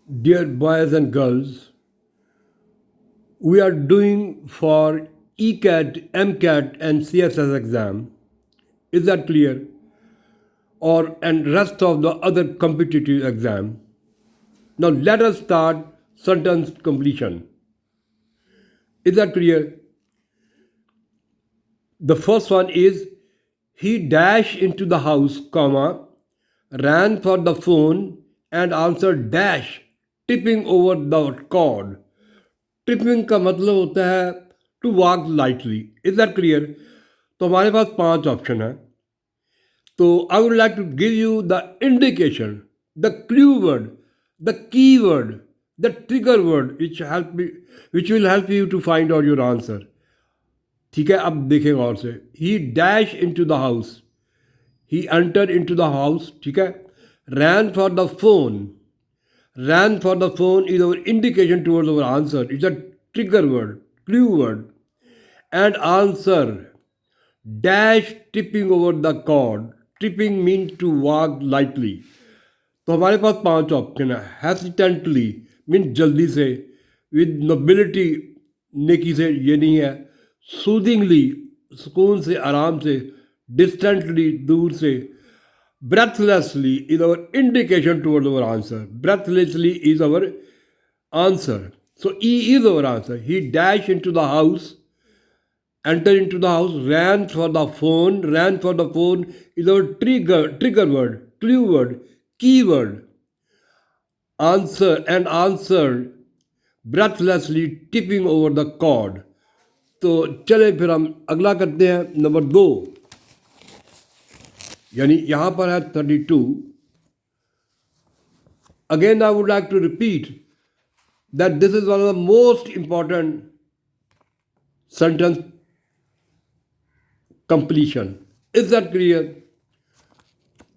Dear boys and girls, we are doing for E.Cat, M.Cat and C.S.S exam. Is that clear? Or and rest of the other competitive exam. Now let us start sentence completion. Is that clear? The first one is he dashed into the house, comma, ran for the phone and answered dash, tipping over the cord. Tripping का मतलब होता है to walk lightly. Is that clear? तो हमारे पास 5 option है. तो I would like to give you the indication, the clue word, the key word, the trigger word which will help you to find out your answer. ठीक है, अब देखें गौर से. He dash into the house, he enter into the house. ठीक है. Ran for the phone, ran for the phone is our indication towards our answer. It's a trigger word, clue word. And answer, dash tipping over the cord. Tipping means to walk lightly. तो हमारे पास 5 option है. Hesitantly means जल्दी से, with nobility नेकी से ये नहीं है, सूदिंगली सुकून से, आराम से, डिस्टेंटली दूर से, breathlessly is our indication towards our answer. Breathlessly is our answer. So E is our answer. He dashed into the house, entered into the house, ran for the phone. Ran for the phone is our trigger word, clue word, key word. Answer and answered breathlessly, tipping over the cord. तो चले फिर हम अगला करते हैं. Number 2, यानी यहाँ पर है 32. Again I would like to repeat that this is one of the most important sentence completion. Is that clear?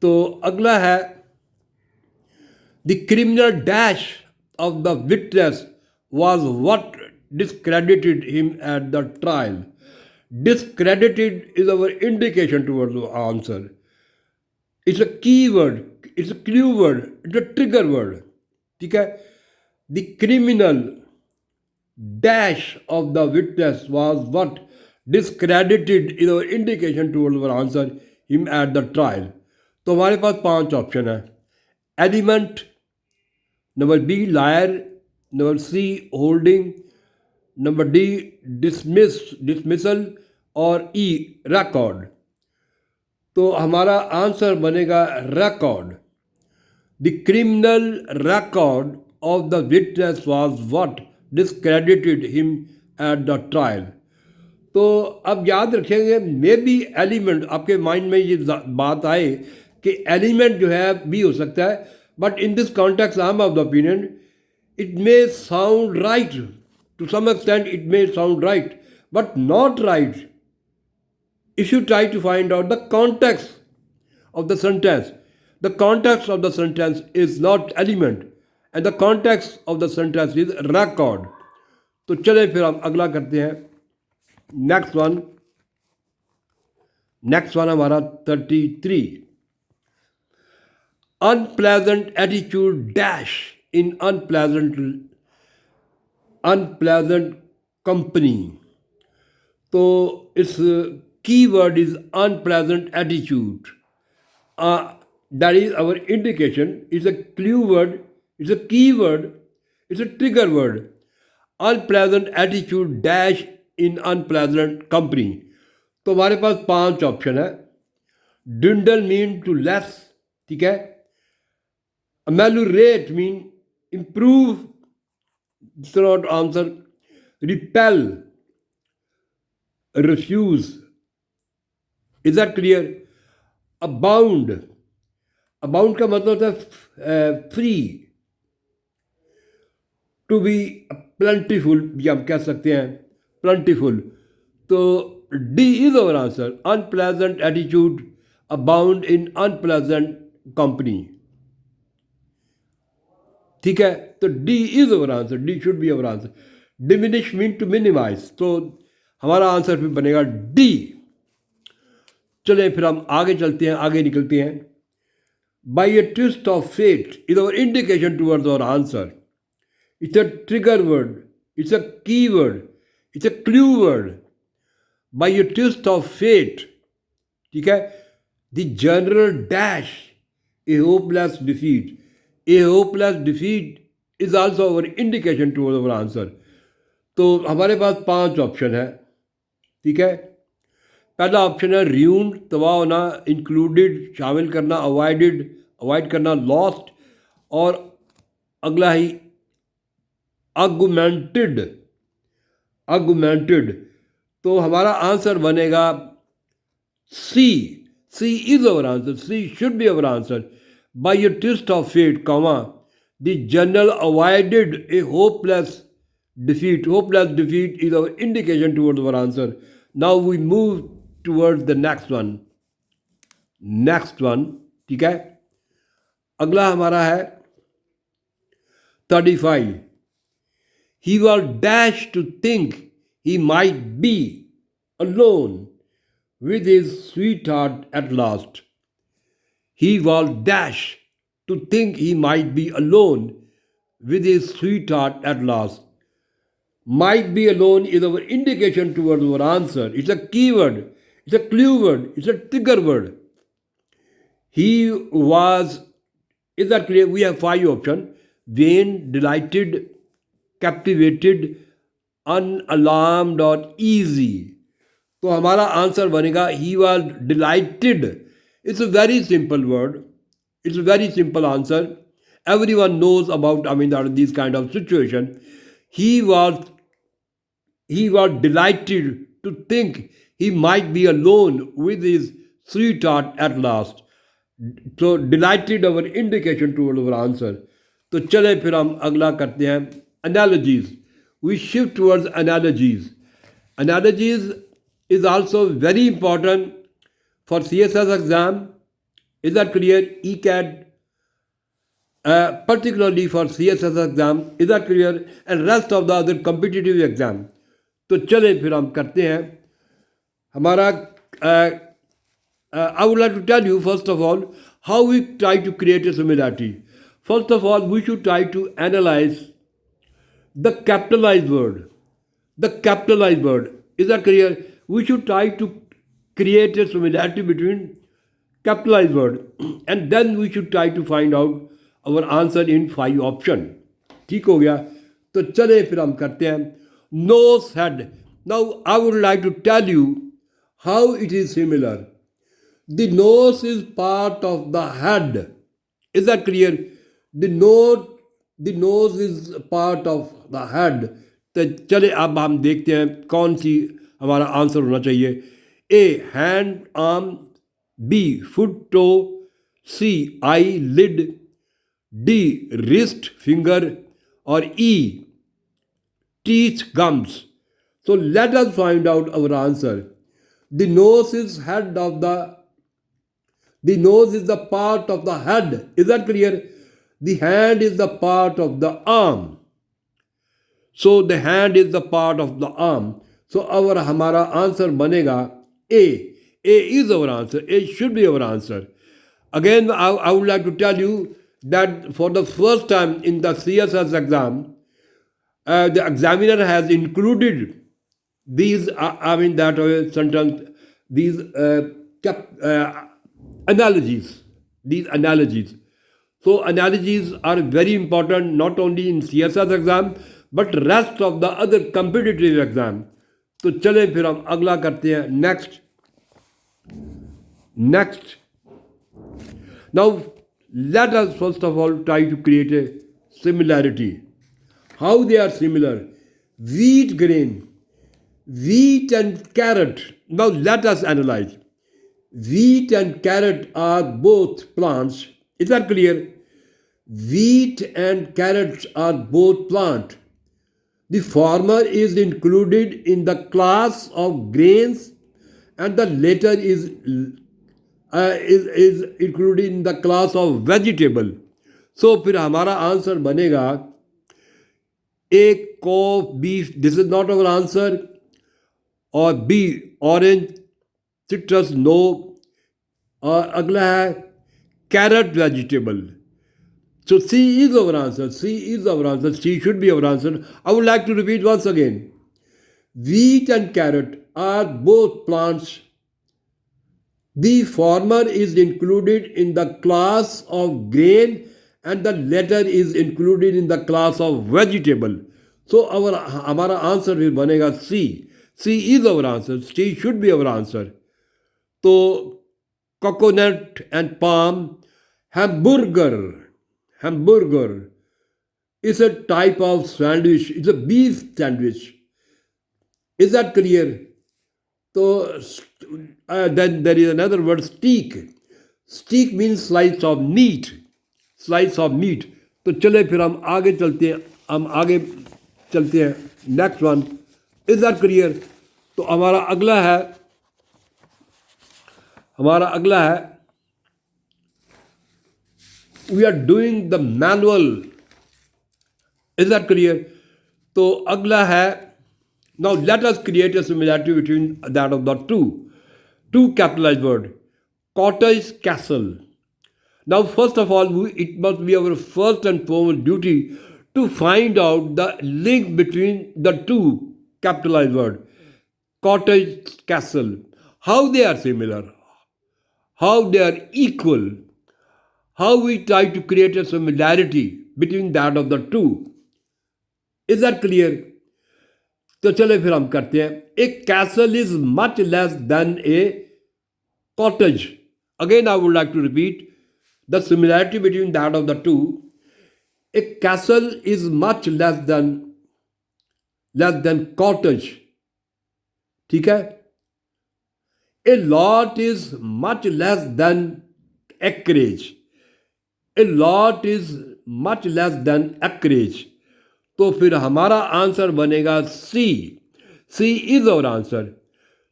तो अगला है the criminal dash of the witness was what discredited him at the trial. Discredited is our indication towards the answer. It's a key word, it's a clue word, it's a trigger word. ठीक है. The criminal dash of the witness was what discredited is our indication towards our answer, him at the trial. तो हमारे पास 5 option है. Element, number B liar, number C holding, number D dismissal और E record. तो हमारा answer बनेगा record. The criminal record of the witness was what discredited him at the trial. तो अब याद रखेंगे, मे बी एलिमेंट, आपके माइंड में ये बात आए कि एलिमेंट जो है भी हो सकता है, but in this context I am of the opinion it may sound right, to some extent it may sound right, but not right if you try to find out the context of the sentence. The context of the sentence is not element and the context of the sentence is record. तो चले फिर हम अगला करते हैं. Next one हमारा 33. Unpleasant attitude dash in unpleasant company. तो इस keyword is unpleasant attitude. That is our indication. It's a clue word, it's a keyword, it's a trigger word. Unpleasant attitude dash in unpleasant company. तो हमारे पास 5 option है. dwindle mean to less. ठीक है. ameliorate mean improve. It's not answer. repel, refuse. Is that clear? Abound. Abound का मतलब होता है फ्री. टू बी प्लेंटीफुल भी हम कह सकते हैं, प्लेंटीफुल. तो D is our answer. Unpleasant attitude abound in unpleasant company. ठीक है. तो D is our answer. D should be our answer. Diminish mean to minimize. तो हमारा आंसर भी बनेगा डी. चले फिर हम आगे चलते हैं, आगे निकलते हैं. By a twist of fate is our indication towards our answer. it's a trigger word, it's a keyword, it's a clue word. By a twist of fate, ठीक है, the general dash, a hopeless defeat. A hopeless defeat is also our indication towards our answer. तो हमारे पास पांच option है, ठीक है। पहला option है र्यून, तबाह होना, इंक्लूडेड शामिल करना, अवॉइडेड अवॉइड करना, लॉस्ट, और अगला ही अगुमेंटेड अगुमेंटेड। तो हमारा आंसर बनेगा C. C is our answer. C should be our answer. By a twist of fate, comma, the general avoided a hopeless defeat. Hopeless defeat is our indication towards our answer. Now we move towards the next one. Next one, ठीक है। अगला हमारा है 35. He was dashed to think he might be alone with his sweetheart at last. He was dashed to think he might be alone with his sweetheart at last. Might be alone is our indication towards our answer. It's a keyword, it's a clue word, it's a trigger word. He was, is that clear? We have five options: vain, delighted, captivated, unalarmed, or easy. तो हमारा answer बनेगा he was delighted. It's a very simple word, it's a very simple answer. Every one knows about I mean this kind of situation. He was he was delighted to think he might be alone with his sweetheart at last. So delighted our indication towards our answer. तो चले फिर हम अगला करते हैं analogies. We shift towards analogies. Analogies is also very important for C.S.S exam. Is that clear? E.Cat, particularly for C.S.S exam. Is that clear? And rest of the other competitive exam. तो चले फिर हम करते हैं हमारा. I would like to tell you first of all how we try to create a similarity. First of all, we should try to analyze the capitalized word. The capitalized word. Is that clear? We should try to create a similarity between capitalized word and then we should try to find out our answer in five option. ठीक हो गया. तो चले फिर हम करते हैं nose head. Now I would like to tell you how it is similar. The nose is part of the head. Is that clear? The nose is part of the head. तो चले अब हम देखते हैं कौन सी हमारा आंसर होना चाहिए. A hand arm, B foot toe, C eyelid, D wrist finger, और E teeth gums. So let us find out our answer. The nose is the part of the head. Is that clear? The hand is the part of the arm. So the hand is the part of the arm. So our हमारा answer बनेगा A. A is our answer. A should be our answer. Again, I would like to tell you that for the first time in the C.S.S exam, the examiner has included these, sentence, these analogies. These analogies. So analogies are very important not only in C.S.S exam but rest of the other competitive exam. तो चले फिर हम अगला करते हैं next. Now let us first of all try to create a similarity. How they are similar? Wheat grain, wheat and carrot. Now let us analyze. Wheat and carrot are both plants. Is that clear? Wheat and carrots are both plant. The former is included in the class of grains and the latter is included in the class of vegetable. So फिर हमारा answer बनेगा A cow, beef, this is not our answer, और B orange, citrus no, और अगला है carrot vegetable. So C is our answer. C is our answer. C should be our answer. I would like to repeat once again. Wheat and carrot are both plants. The former is included in the class of grain and the latter is included in the class of vegetable. So our हमारा answer फिर बनेगा C. C is our answer. C should be our answer. तो coconut and palm, hamburger is a type of sandwich. It's a beef sandwich. Is that clear? So then there is another word, steak. Steak means slice of meat. Slice of meat. तो चले फिर हम आगे चलते हैं next one. Is that clear? तो हमारा अगला है we are doing the manual. Is that clear? तो अगला है now let us create a similarity between that of the two capitalized word. Cottage, castle. Now first of all it must be our first and foremost duty to find out the link between the two capitalized word. Cottage, castle. How they are similar, how they are equal, how we try to create a similarity between that of the two. Is that clear? तो चले फिर हम करते हैं. A castle is much less than a cottage. Again I would like to repeat the similarity between that of the two. A castle is much less than cottage. ठीक है. A lot is much less than acreage. A lot is much less than acreage. तो फिर हमारा answer बनेगा C. C is our answer.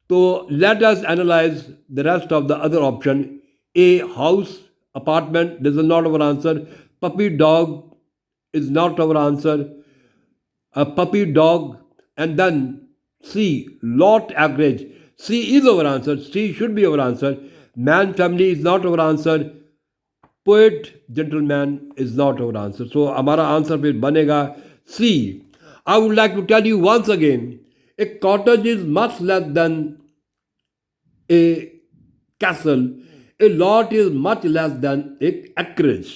तो let us analyse the rest of the other option. A house, apartment, this is not our answer. Puppy dog is not our answer. A puppy dog, and then C, lot average. C is our answer. C should be our answer. Man family is not our answer. Poet gentleman is not our answer. So हमारा answer फिर बनेगा C. I would like to tell you once again, a cottage is much less than a castle. A lot is much less than a acreage.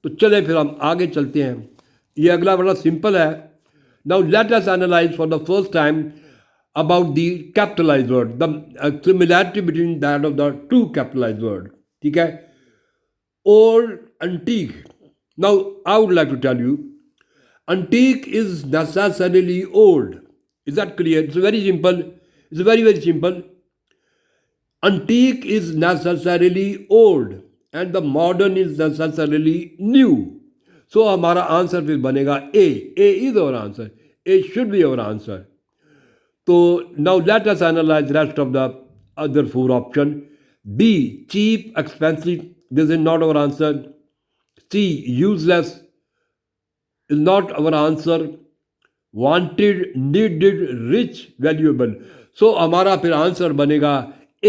तो चले फिर हम आगे चलते हैं. ये अगला बड़ा सिंपल है. Now let us analyze for the first time about the capitalized word, the similarity between that of the two capitalized word. ठीक है. Old, antique. Now I would like to tell you, antique is necessarily old. Is that clear? It's very simple. It's very, very simple. Antique is necessarily old and the modern is necessarily new. So हमारा answer फिर बनेगा A. A is our answer. A should be our answer. So now let us analyze the rest of the other four options. B, cheap, expensive. This is not our answer. C, useless is not our answer. Wanted, needed, rich, valuable. So हमारा फिर answer बनेगा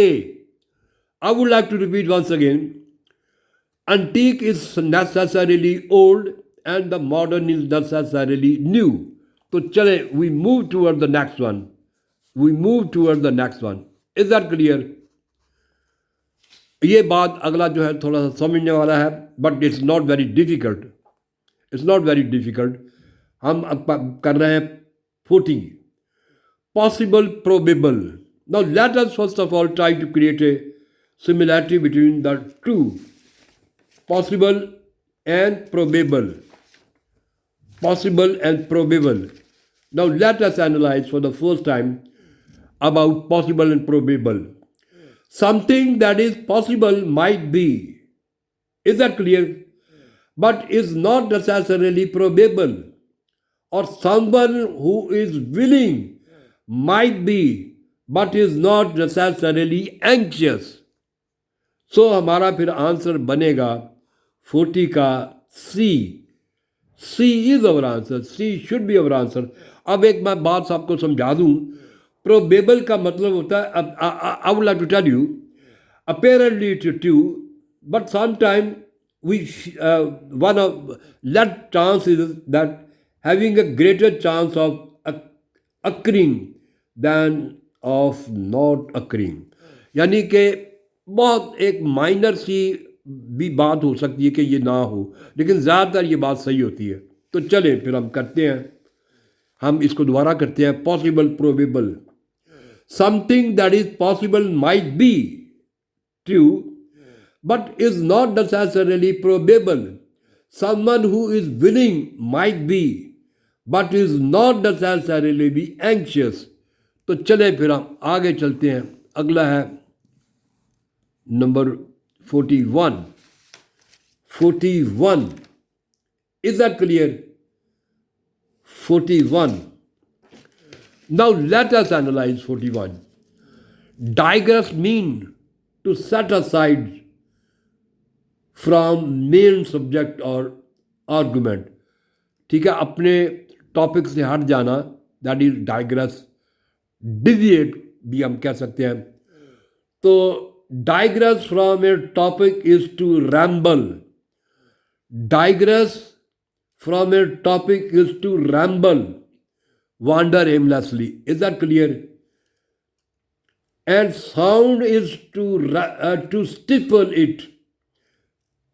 A. I would like to repeat once again. Antique is necessarily old and the modern is necessarily new. So chale, we move toward the next one. Is that clear? ये बात अगला जो है थोड़ा सा समझने वाला है, but it's not very difficult. हम अब कर रहे हैं 40. Possible, probable. Now let us first of all try to create a similarity between the two. Possible and probable. Now let us analyze for the first time about possible and probable. Something that is possible might be. Is that clear? But is not necessarily probable. Or someone who is willing might be, but is not necessarily anxious. So हमारा फिर answer बनेगा 40 का C. C is our answer. C should be our answer. अब एक मैं बात आपको समझा दूं. प्रोबेबल का मतलब होता है, I would like to tell you, apparently it's true, but sometimes we one of let chance is that having a greater chance of occurring than of not occurring, यानी कि बहुत एक माइनर सी भी बात हो सकती है कि ये ना हो, लेकिन ज़्यादातर ये बात सही होती है। तो चलें फिर हम करते हैं, हम इसको दोबारा करते हैं। Possible probable, something that is possible might be true but is not necessarily probable. Someone who is willing might be, but is not necessarily be anxious. तो चले फिर हम आगे चलते हैं। अगला है number 41। 41, is that clear? 41. Now let us analyze 41. Digress mean to set aside from main subject और आर्गूमेंट। ठीक है, अपने टॉपिक से हट जाना, दैट इज डाइग्रेस। डिविएट भी हम कह सकते हैं। तो digress from a topic is to ramble. Digress from a topic is to ramble, wander aimlessly. Is that clear? And sound is to stifle it.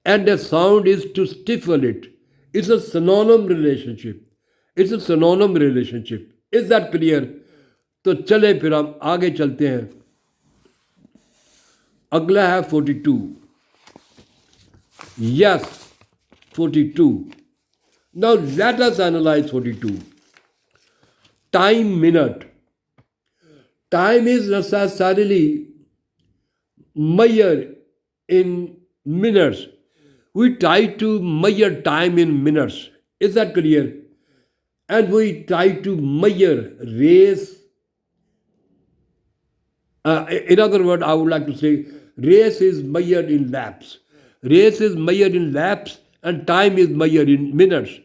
And a sound is to stifle it. It's a synonym relationship. It's a synonym relationship. Is that clear? तो चले फिर हम आगे चलते हैं। अगला है 42। Yes, 42. Now let us analyze 42. Time minute. Time is necessarily measured in minutes. We try to measure time in minutes. Is that clear? And we try to measure race. In other words, I would like to say race is measured in laps. Race is measured in laps and time is measured in minutes.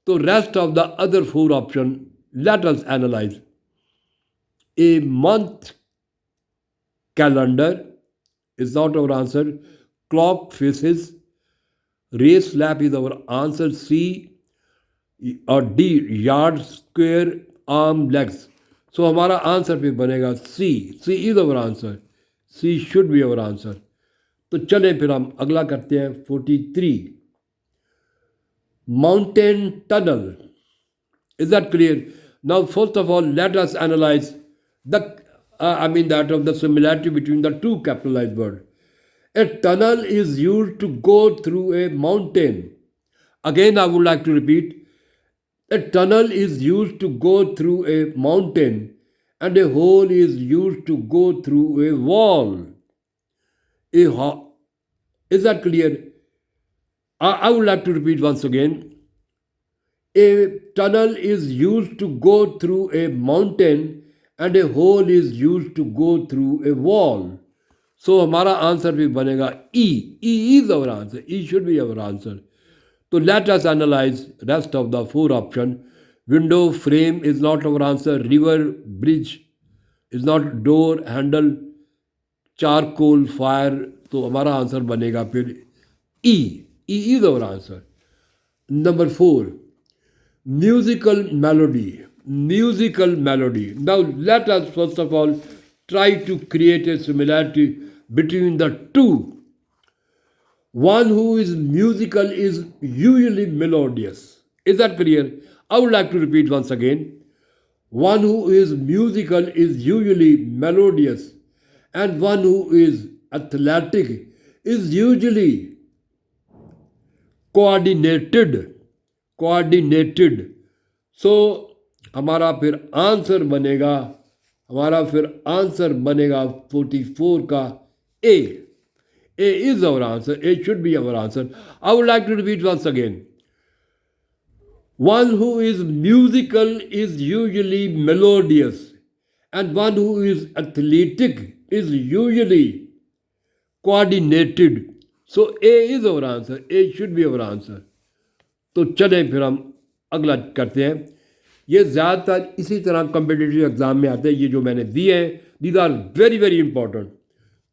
So rest of the other four options, let us analyze. A month calendar is not our answer. Clock faces. Race lap is our answer. C और D yard, square, arm, legs. So हमारा answer भी बनेगा C. C is our answer. C should be our answer. तो चले फिर हम अगला करते हैं 43. Mountain tunnel. Is that clear? Now first of all let us analyze that of the similarity between the two capitalized words. A tunnel is used to go through a mountain. Again, I would like to repeat. A tunnel is used to go through a mountain, and a hole is used to go through a wall. Is that clear? I would like to repeat once again. A tunnel is used to go through a mountain, and a hole is used to go through a wall. So हमारा answer भी बनेगा E. E is our answer. E should be our answer. So let us analyze rest of the four options. Window frame is not our answer. River bridge is not. Door handle, charcoal fire. तो हमारा answer बनेगा फिर E. E is our answer. Number 4. Musical melody. Musical melody. Now let us first of all try to create a similarity between the two. One who is musical is usually melodious. Is that clear? I would like to repeat once again. One who is musical is usually melodious, and one who is athletic is usually coordinated. Coordinated. So हमारा फिर answer बनेगा 44 का A. A is our answer. A should be our answer. I would like to repeat once again. One who is musical is usually melodious, and one who is athletic is usually coordinated. So A is our answer. A should be our answer. तो चलें फिर हम अगला करते हैं। ये ज़्यादातर इसी तरह कम्पिटिटिव एग्ज़ाम में आते हैं, ये जो मैंने दिए हैं, these are very very important.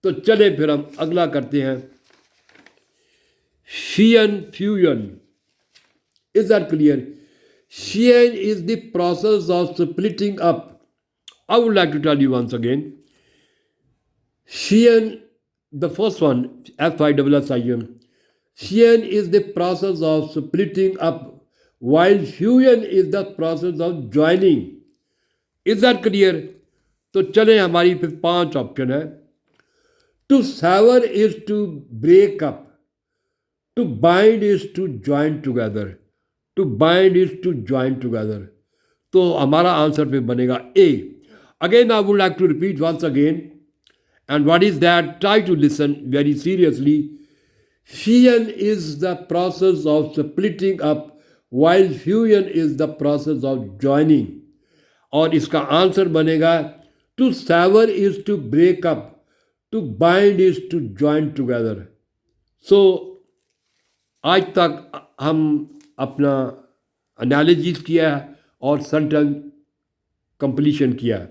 तो चले फिर हम अगला करते हैं। Sheehan fusion. Is that clear? Sheehan is the process of splitting up. I would like to tell you once again. Sheehan, the first one, F-I-S-S-I-N. Sheehan is the process of splitting up, while fusion is the process of joining. Is that clear? तो चले हमारी फिर पांच option है. To sever is to break up. To bind is to join together. To bind is to join together. तो हमारा answer पे बनेगा ए. Again, I would like to repeat once again. And what is that? Try to listen very seriously. Fission is the process of splitting up, while fusion is the process of joining. और इसका answer बनेगा to sever is to break up, to bind is to join together. So आज तक हम अपना analysis किया और sentence completion किया.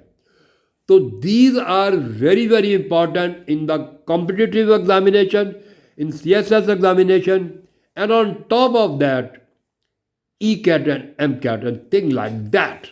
So these are very very important in the competitive examination, in C.S.S. examination, and on top of that, E.Cat and M.Cat and things like that.